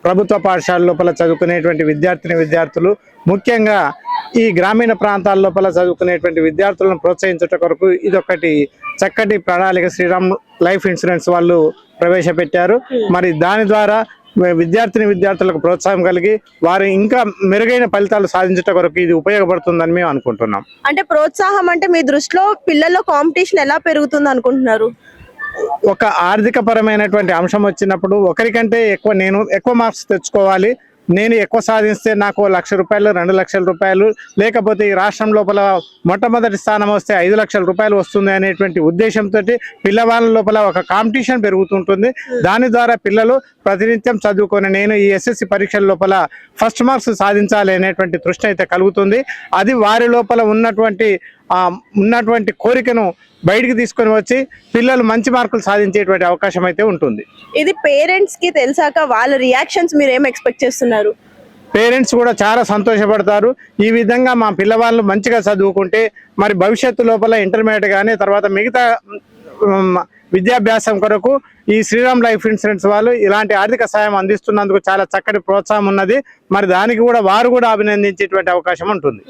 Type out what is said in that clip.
ప్రభుత్వ పాఠశాల లోపల చదువుకునేటువంటి విద్యార్థులు ముఖ్యంగా ఈ గ్రామీణ ప్రాంతాల లోపల చదువుకునేటువంటి విద్యార్థులను ప్రోత్సహించడం కొరకు ఇదొకటి చక్కటి ప్రణాళిక శ్రీరామ్ లైఫ్ ఇన్సూరెన్స్ వాళ్ళు ప్రవేశపెట్టారు. మరి దాని ద్వారా విద్యార్థులకు ప్రోత్సాహం కలిగి వారు ఇంకా మెరుగైన ఫలితాలు సాధించడం కొరకు ఇది ఉపయోగపడుతుందని మేము అనుకుంటున్నాం. అంటే ప్రోత్సాహం అంటే మీ దృష్టిలో పిల్లల్లో కాంపిటీషన్ ఎలా పెరుగుతుంది అనుకుంటున్నారు? ఒక ఆర్థిక పరమైనటువంటి అంశం వచ్చినప్పుడు ఒకరికంటే నేను ఎక్కువ మార్క్స్ తెచ్చుకోవాలి, నేను ఎక్కువ సాధిస్తే నాకు 1,00,000 రూపాయలు 2,00,000 రూపాయలు, లేకపోతే ఈ రాష్ట్రం లోపల మొట్టమొదటి స్థానం వస్తే 5,00,000 రూపాయలు వస్తుంది అనేటువంటి ఉద్దేశంతో పిల్లవాళ్ళ లోపల ఒక కాంపిటీషన్ పెరుగుతుంటుంది. దాని ద్వారా పిల్లలు ప్రతినిత్యం చదువుకొని నేను ఈ ఎస్ఎస్సి పరీక్షల లోపల ఫస్ట్ మార్క్స్ సాధించాలి అనేటువంటి తృష్ణ అయితే కలుగుతుంది. అది వారి లోపల ఉన్నటువంటి కోరికను బయటికి తీసుకొని వచ్చి పిల్లలు మంచి మార్కులు సాధించేటువంటి అవకాశం అయితే ఉంటుంది. ఇది పేరెంట్స్ కి తెలిసాక వాళ్ళ రియాక్షన్స్ మీరు ఏం ఎక్స్పెక్ట్ చేస్తున్నారు? పేరెంట్స్ కూడా చాలా సంతోషపడతారు. ఈ విధంగా మా పిల్లవాళ్ళు మంచిగా చదువుకుంటే మరి భవిష్యత్తు లోపల ఇంటర్మీడియట్ కానీ తర్వాత మిగతా విద్యాభ్యాసం కొరకు ఈ శ్రీరామ్ లైఫ్ ఇన్సూరెన్స్ వాళ్ళు ఇలాంటి ఆర్థిక సాయం అందిస్తున్నందుకు చాలా చక్కటి ప్రోత్సాహం ఉన్నది. మరి దానికి కూడా వారు కూడా అభినందించేటువంటి అవకాశం ఉంటుంది.